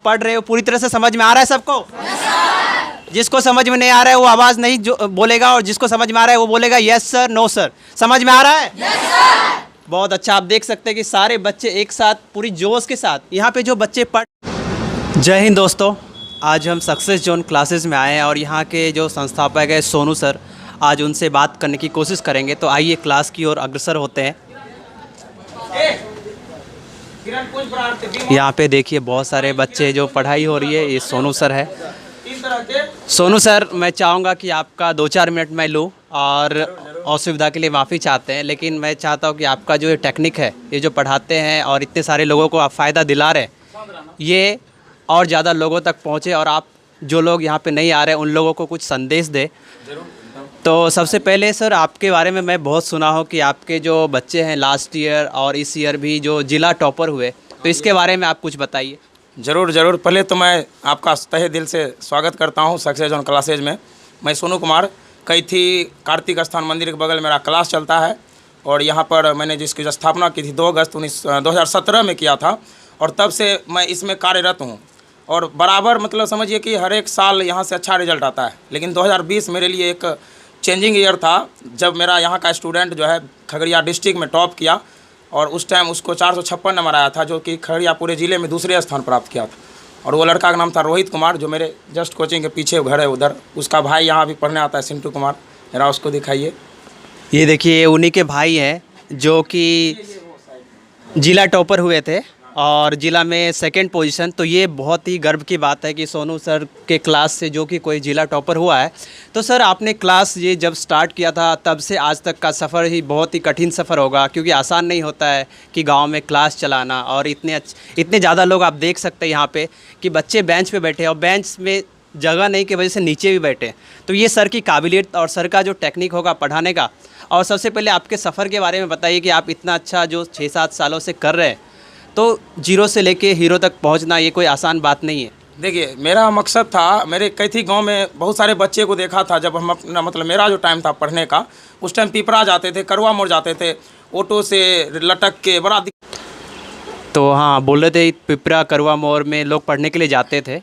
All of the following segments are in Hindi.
पढ़ रहे हो पूरी तरह से समझ में आ रहा है सबको? जिसको समझ में नहीं आ रहा है वो आवाज़ नहीं जो बोलेगा, और जिसको समझ में आ रहा है वो बोलेगा यस सर, नो सर। समझ में आ रहा है? Yes sir. बहुत अच्छा। आप देख सकते हैं कि सारे बच्चे एक साथ पूरी जोश के साथ यहाँ पे जो बच्चे पढ़। जय हिंद दोस्तों, आज हम सक्सेस जोन क्लासेस में आए हैं और यहाँ के जो संस्थापक है सोनू सर, आज उनसे बात करने की कोशिश करेंगे। तो आइए क्लास की ओर अग्रसर होते हैं। यहाँ पे देखिए बहुत सारे बच्चे जो पढ़ाई हो रही है, ये सोनू सर है। सोनू सर, मैं चाहूँगा कि आपका 2-4 मिनट मैं लूँ और असुविधा के लिए माफ़ी चाहते हैं, लेकिन मैं चाहता हूँ कि आपका जो टेक्निक है, ये जो पढ़ाते हैं और इतने सारे लोगों को आप फ़ायदा दिला रहे हैं, ये और ज़्यादा लोगों तक पहुँचे और आप जो लोग यहाँ पे नहीं आ रहे उन लोगों को कुछ संदेश दे। तो सबसे पहले सर, आपके बारे में मैं बहुत सुना हूँ कि आपके जो बच्चे हैं लास्ट ईयर और इस ईयर भी जो जिला टॉपर हुए, तो इसके बारे में आप कुछ बताइए। ज़रूर ज़रूर। पहले तो मैं आपका तहे दिल से स्वागत करता हूं सक्सेस जोन क्लासेज में। मैं सोनू कुमार, कैथी कार्तिक स्थान मंदिर के बगल मेरा क्लास चलता है और यहां पर मैंने जिसकी स्थापना की थी 2 अगस्त 2017 में किया था और तब से मैं इसमें कार्यरत हूं और बराबर मतलब समझिए कि हर एक साल यहां से अच्छा रिजल्ट आता है। लेकिन 2020 मेरे लिए एक चेंजिंग ईयर था, जब मेरा यहाँ का स्टूडेंट जो है खगड़िया डिस्ट्रिक्ट में टॉप किया और उस टाइम उसको 456 नंबर आया था, जो कि खगड़िया पूरे ज़िले में दूसरे स्थान प्राप्त किया था। और वो लड़का का नाम था रोहित कुमार, जो मेरे जस्ट कोचिंग के पीछे घर है उधर। उसका भाई यहाँ भी पढ़ने आता है, सिंटू कुमार। जरा उसको दिखाइए। ये देखिए, ये उन्हीं के भाई हैं जो कि जिला टॉपर हुए थे और जिला में 2nd पोजीशन। तो ये बहुत ही गर्व की बात है कि सोनू सर के क्लास से जो कि कोई जिला टॉपर हुआ है। तो सर, आपने क्लास ये जब स्टार्ट किया था तब से आज तक का सफ़र ही बहुत ही कठिन सफ़र होगा, क्योंकि आसान नहीं होता है कि गांव में क्लास चलाना। और इतने ज़्यादा लोग आप देख सकते हैं यहाँ पे कि बच्चे बेंच पे बैठे और बेंच में जगह नहीं की वजह से नीचे भी बैठे। तो ये सर की काबिलियत और सर का जो टेक्निक होगा पढ़ाने का। और सबसे पहले आपके सफ़र के बारे में बताइए कि आप इतना अच्छा जो 6-7 सालों से कर रहे हैं, तो जीरो से लेके हीरो तक पहुंचना ये कोई आसान बात नहीं है। देखिए, मेरा मकसद था, मेरे कैथी गांव में बहुत सारे बच्चे को देखा था जब हम अपना मतलब मेरा जो टाइम था पढ़ने का, उस टाइम पिपरा जाते थे, करवा मोड़ जाते थे, ऑटो से लटक के बड़ा तो हाँ, बोल रहे थे पिपरा करवा मोड़ में लोग पढ़ने के लिए जाते थे।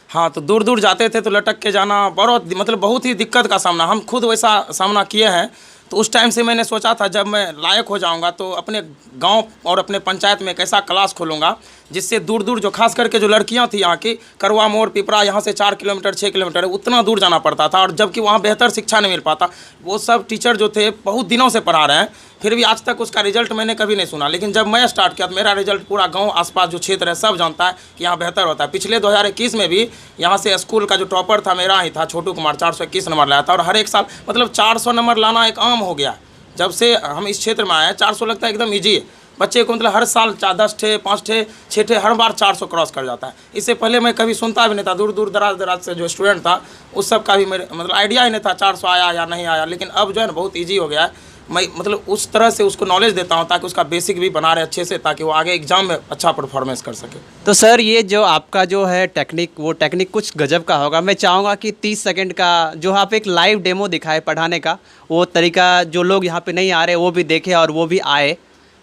हाँ, तो दूर दूर जाते थे तो लटक के जाना बहुत ही दिक्कत का सामना, हम खुद वैसा सामना किए हैं। तो उस टाइम से मैंने सोचा था जब मैं लायक हो जाऊंगा तो अपने गांव और अपने पंचायत में एक ऐसा क्लास खोलूंगा जिससे दूर दूर जो खास करके जो लड़कियां थी यहाँ की, करवा मोड़ पिपरा यहाँ से 4 किलोमीटर 6 किलोमीटर उतना दूर जाना पड़ता था, और जबकि वहाँ बेहतर शिक्षा नहीं मिल पाता। वो सब टीचर जो थे बहुत दिनों से पढ़ा रहे हैं, फिर भी आज तक उसका रिजल्ट मैंने कभी नहीं सुना। लेकिन जब मैं स्टार्ट किया तो मेरा रिजल्ट पूरा गाँव आसपास जो क्षेत्र है सब जानता है कि यहाँ बेहतर होता है। पिछले 2021 में भी यहाँ से स्कूल का जो टॉपर था मेरा ही था, छोटू कुमार, 421 नंबर लाया था। और हर एक साल मतलब 400 नंबर लाना एक आम हो गया। जब से हम इस क्षेत्र में आए हैं 400 लगता है एकदम ईजी है। बच्चे को मतलब हर साल 10 ठे 5 ठे 6 ठे हर बार 400 क्रॉस कर जाता है। इससे पहले मैं कभी सुनता भी नहीं था। दूर दूर दराज से जो स्टूडेंट था उस सब का भी मेरे मतलब आइडिया ही नहीं था 400 आया या नहीं आया। लेकिन अब जो है ना बहुत ईजी हो गया है। मैं मतलब उस तरह से उसको नॉलेज देता हूँ ताकि उसका बेसिक भी बना रहे अच्छे से, ताकि वो आगे एग्जाम में अच्छा परफॉर्मेंस कर सके। तो सर, ये जो आपका जो है टेक्निक, वो टेक्निक कुछ गजब का होगा। मैं चाहूँगा कि 30 सेकंड का जो आप एक लाइव डेमो दिखाए पढ़ाने का, वो तरीका जो लोग यहाँ पे नहीं आ रहे वो भी देखें और वो भी आए।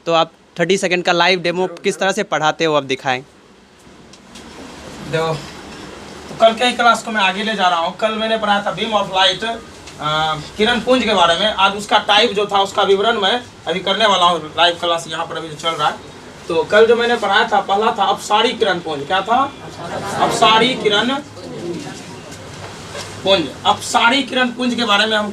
तो आप 30 सेकंड का लाइव डेमो किस तरह से पढ़ाते हो आप दिखाएं। देखो, तो कल के ही क्लास को मैं आगे ले जा रहा हूँ। कल मैंने पढ़ाया था बीम ऑफ लाइट किरण पुंज के बारे में। आज उसका टाइप जो था उसका विवरण मैं अभी करने वाला हूँ। लाइव क्लास यहाँ पर अभी जो चल रहा है। तो कल जो मैंने पढ़ाया था, पहला था अपसारी किरण पुंज। क्या था? अपसारी किरण पुंज। अपसारी किरण पुंज के बारे में हम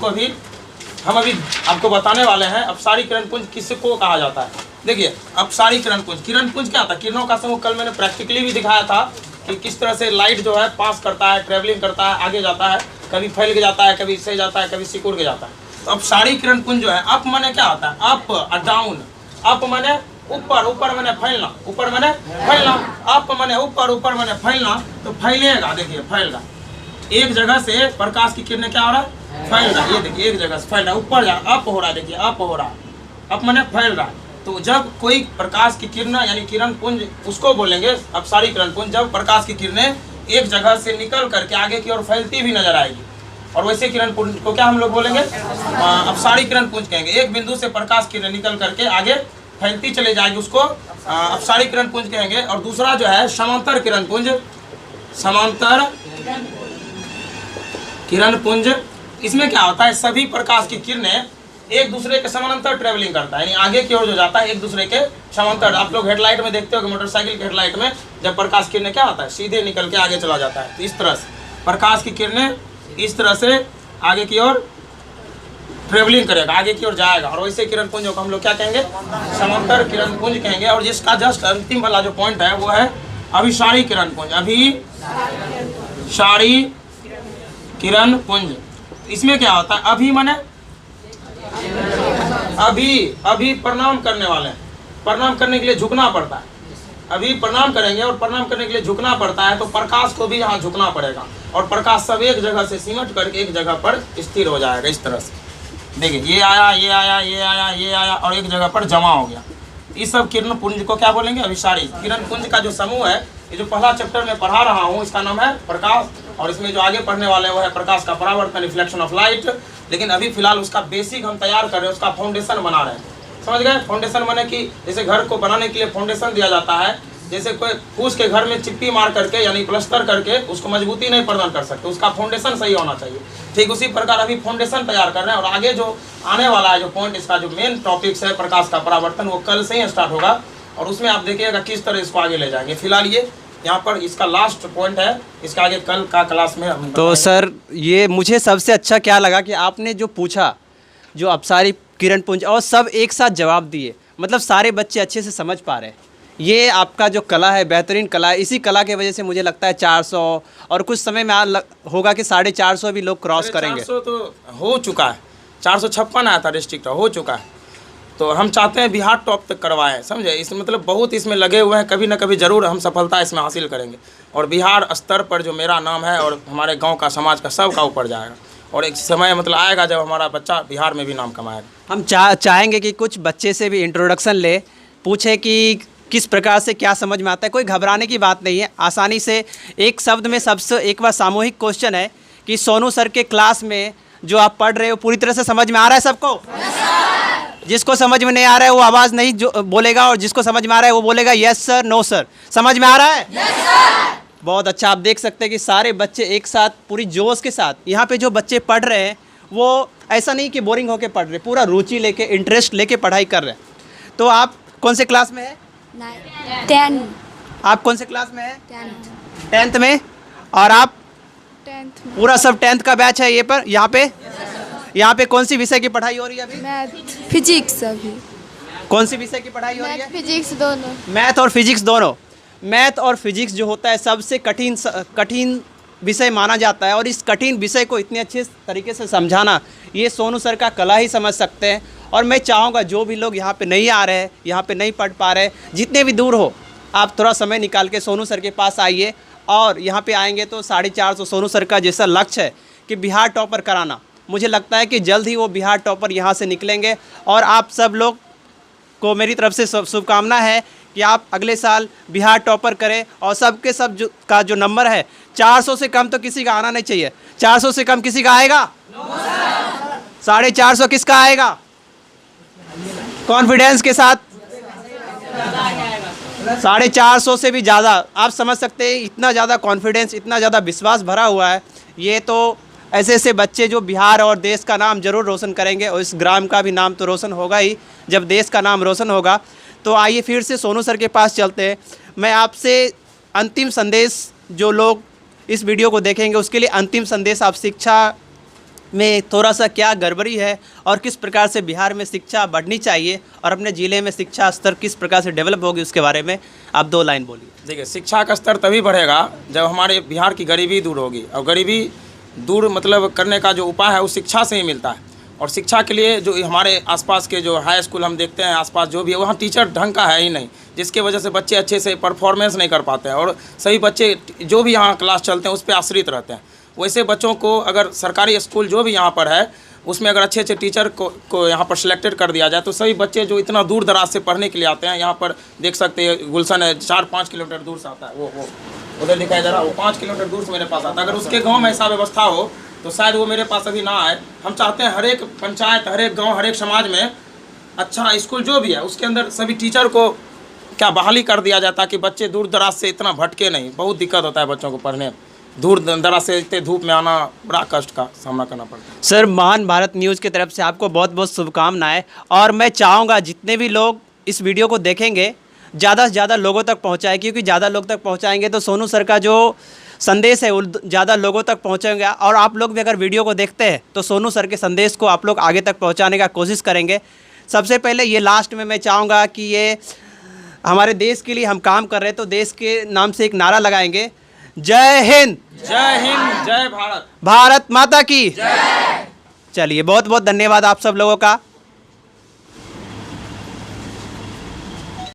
अभी आपको बताने वाले हैं। अपसारी किरण पुंज किसको कहा जाता है? देखिए, अपसारी किरण पुंज, किरण पुंज क्या था? किरणों का समूह। कल मैंने प्रैक्टिकली भी दिखाया था कि किस तरह से लाइट जो है पास करता है, ट्रेवलिंग करता है, आगे जाता है, कभी फैल के जाता है, कभी इससे जाता है, कभी सिकुड़ के जाता है। तो अपसारी किरण पुंज जो है, अप माने क्या होता है? अप और डाउन। अप माने ऊपर, ऊपर माने फैलना, ऊपर माने फैलना, अप माने ऊपर, ऊपर माने फैलना। तो फैलेगा, देखिए फैलगा। एक जगह से प्रकाश की किरणें क्या हो रहा है? फैल रहा है। ये देखिए एक जगह से फैल रहा है, ऊपर जा रहा है, अप हो रहा है। देखिए अप हो रहा है, अप माने फैल रहा है। तो जब कोई प्रकाश की किरण यानी किरण पुंज, उसको बोलेंगे अपसारी किरण पुंज, जब प्रकाश की किरणें एक जगह से निकल करके आगे की ओर फैलती भी नजर आएगी। और वैसे किरण पुंज को क्या हम लोग बोलेंगे? अपसारी किरण पुंज कहेंगे। एक बिंदु से प्रकाश किरण निकल करके आगे फैलती चले जाएगी, उसको अपसारी किरण पुंज कहेंगे। और दूसरा जो है समांतर किरण पुंज, समांतर किरण पुंज। इसमें क्या होता है, सभी प्रकाश की किरणें एक दूसरे के समानांतर ट्रेवलिंग करता है, यानी आगे की ओर जो जाता है एक दूसरे के समांतर। आप लोग हेडलाइट में देखते हो कि मोटरसाइकिल के हेडलाइट में जब प्रकाश किरणें क्या होता है, सीधे निकल के आगे चला जाता है। तो इस तरह से प्रकाश की किरणें इस तरह से आगे की ओर ट्रेवलिंग करेगा, आगे की ओर जाएगा, और वैसे किरण पुंजों को हम लोग क्या कहेंगे, समांतर किरण पुंज कहेंगे। और जिसका जस्ट अंतिम वाला जो पॉइंट है वो है अभिसारी किरण पुंज, अभिसारी किरण पुंज। इसमें क्या होता है, अभी माने अभी प्रणाम करने वाले हैं, प्रणाम करने के लिए झुकना पड़ता है। अभी प्रणाम करेंगे और प्रणाम करने के लिए झुकना पड़ता है, तो प्रकाश को भी यहाँ झुकना पड़ेगा, और प्रकाश सब एक जगह से सिमट करके एक जगह पर स्थिर हो जाएगा। इस तरह से देखिए, ये आया, ये आया, ये आया, ये आया, और एक जगह पर जमा हो गया। इस सब किरण पुंज को क्या बोलेंगे, अभिसारी किरण पुंज का जो समूह है, ये जो पहला चैप्टर में पढ़ा रहा हूँ इसका नाम है प्रकाश, और इसमें जो आगे पढ़ने वाले वो है प्रकाश का परावर्तन, रिफ्लेक्शन ऑफ लाइट। लेकिन अभी फिलहाल उसका बेसिक हम तैयार कर रहे हैं, उसका फाउंडेशन बना रहे हैं। समझ गए, फाउंडेशन माने कि जैसे घर को बनाने के लिए फाउंडेशन दिया जाता है, जैसे कोई फूस के घर में चिप्पी मार करके यानी प्लस्तर करके उसको मजबूती नहीं प्रदान कर सकते, उसका फाउंडेशन सही होना चाहिए। ठीक उसी प्रकार अभी फाउंडेशन तैयार कर रहे हैं, और आगे जो आने वाला है जो पॉइंट, इसका जो मेन टॉपिक्स है प्रकाश का परावर्तन, वो कल से ही स्टार्ट होगा, और उसमें आप देखिएगा किस तरह इसको आगे ले जाएंगे। फिलहाल ये यहाँ पर इसका लास्ट पॉइंट है, इसका आगे कल का क्लास में हम तो सर ये मुझे सबसे अच्छा क्या लगा कि आपने जो पूछा, जो अभिसारी किरण पुंज, और सब एक साथ जवाब दिए, मतलब सारे बच्चे अच्छे से समझ पा रहे हैं। ये आपका जो कला है, बेहतरीन कला है। इसी कला के वजह से मुझे लगता है 400 और कुछ समय में होगा कि 450 भी लोग क्रॉस करेंगे। 400 तो हो चुका है, 456 आया था डिस्ट्रिक्ट, हो चुका है। तो हम चाहते हैं बिहार टॉप तक करवाएं, समझे। इस मतलब बहुत इसमें लगे हुए हैं, कभी ना कभी ज़रूर हम सफलता इसमें हासिल करेंगे, और बिहार स्तर पर जो मेरा नाम है और हमारे गांव का, समाज का, सबका ऊपर जाएगा, और एक समय मतलब आएगा जब हमारा बच्चा बिहार में भी नाम कमाएगा। हम चाहेंगे कि कुछ बच्चे से भी इंट्रोडक्शन ले, पूछे कि किस प्रकार से क्या समझ में आता है। कोई घबराने की बात नहीं है, आसानी से एक शब्द में सबसे एक बार सामूहिक क्वेश्चन है कि सोनू सर के क्लास में जो आप पढ़ रहे हो पूरी तरह से समझ में आ रहा है सबको? जिसको समझ में नहीं आ रहा है वो आवाज़ नहीं जो बोलेगा, और जिसको समझ में आ रहा है वो बोलेगा यस सर, नो सर। समझ में आ रहा है? Yes sir. बहुत अच्छा। आप देख सकते हैं कि सारे बच्चे एक साथ पूरी जोश के साथ, यहाँ पे जो बच्चे पढ़ रहे हैं वो ऐसा नहीं कि बोरिंग होके पढ़ रहे, पूरा रुचि लेके, इंटरेस्ट लेके पढ़ाई कर रहे हैं। तो आप कौन से क्लास में है? 10th। आप कौन से क्लास में है? 10th में। और आप? 10th में। पूरा सब 10th का बैच है ये पर यहाँ पे? यहाँ पे कौन सी विषय की पढ़ाई हो रही है अभी? Math, physics. अभी कौन सी विषय की पढ़ाई हो रही है? मैथ, फिजिक्स दोनों। मैथ और फिजिक्स दोनों। मैथ और फिजिक्स जो होता है सबसे कठिन विषय माना जाता है, और इस कठिन विषय को इतने अच्छे तरीके से समझाना, ये सोनू सर का कला ही समझ सकते हैं। और मैं चाहूँगा जो भी लोग यहाँ पे नहीं आ रहे हैं, यहाँ पे नहीं पढ़ पा रहे, जितने भी दूर हो, आप थोड़ा समय निकाल के सोनू सर के पास आइए, और यहाँ पे आएंगे तो 450 सोनू सर का जैसा लक्ष्य है कि बिहार टॉपर कराना, मुझे लगता है कि जल्द ही वो बिहार टॉपर यहाँ से निकलेंगे। और आप सब लोग को मेरी तरफ से शुभकामना है कि आप अगले साल बिहार टॉपर करें, और सबके सब का जो नंबर है 400 से कम तो किसी का आना नहीं चाहिए। 400 से कम किसी का आएगा? 450 किसका आएगा? कॉन्फिडेंस के साथ 450 से भी ज़्यादा। आप समझ सकते हैं इतना ज़्यादा कॉन्फिडेंस, इतना ज़्यादा विश्वास भरा हुआ है। ये तो ऐसे ऐसे बच्चे जो बिहार और देश का नाम ज़रूर रोशन करेंगे, और इस ग्राम का भी नाम तो रोशन होगा ही। जब देश का नाम रोशन होगा तो आइए फिर से सोनू सर के पास चलते हैं। मैं आपसे अंतिम संदेश, जो लोग इस वीडियो को देखेंगे उसके लिए अंतिम संदेश, आप शिक्षा में थोड़ा सा क्या गड़बड़ी है और किस प्रकार से बिहार में शिक्षा बढ़नी चाहिए, और अपने ज़िले में शिक्षा स्तर किस प्रकार से डेवलप होगी, उसके बारे में आप 2 लाइन बोलिए। देखिए, शिक्षा का स्तर तभी बढ़ेगा जब हमारे बिहार की गरीबी दूर होगी, और गरीबी दूर मतलब करने का जो उपाय है वो शिक्षा से ही मिलता है। और शिक्षा के लिए जो हमारे आसपास के जो हाई स्कूल हम देखते हैं, आसपास जो भी है, वहाँ टीचर ढंग का है ही नहीं, जिसके वजह से बच्चे अच्छे से परफॉर्मेंस नहीं कर पाते हैं, और सभी बच्चे जो भी यहाँ क्लास चलते हैं उस पर आश्रित रहते हैं। वैसे बच्चों को अगर सरकारी स्कूल जो भी यहाँ पर है उसमें अगर अच्छे अच्छे टीचर को यहाँ पर सिलेक्टेड कर दिया जाए, तो सभी बच्चे जो इतना दूर दराज से पढ़ने के लिए आते हैं, यहाँ पर देख सकते हैं गुलशन है, 4-5 किलोमीटर दूर से आता है, वो उधर दिखाई दे रहा, वो 5 किलोमीटर दूर से मेरे पास आता है। अगर उसके गाँव में ऐसा व्यवस्था हो तो शायद वो मेरे पास अभी ना आए। हम चाहते हैं हर एक पंचायत, हर एक गाँव, हर एक समाज में अच्छा स्कूल जो भी है उसके अंदर सभी टीचर को क्या बहाली कर दिया जाए ताकि बच्चे दूर दराज से इतना भटके नहीं। बहुत दिक्कत होता है बच्चों को पढ़ने, दूर दराज से इतने धूप में आना बड़ा कष्ट का सामना करना पड़ता है। सर, महान भारत न्यूज़ की तरफ से आपको बहुत बहुत शुभकामनाएं, और मैं चाहूँगा जितने भी लोग इस वीडियो को देखेंगे ज़्यादा से ज़्यादा लोगों तक पहुँचाएं, क्योंकि ज़्यादा लोग तक पहुँचाएंगे तो सोनू सर का जो संदेश है वो ज़्यादा लोगों तक पहुँचेगा। और आप लोग भी अगर वीडियो को देखते हैं तो सोनू सर के संदेश को आप लोग आगे तक पहुँचाने का कोशिश करेंगे। सबसे पहले ये लास्ट में मैं चाहूँगा कि ये हमारे देश के लिए हम काम कर रहे हैं, तो देश के नाम से एक नारा लगाएंगे, जय हिंद, जय हिंद, जय भारत, भारत माता की। चलिए, बहुत बहुत धन्यवाद आप सब लोगों का।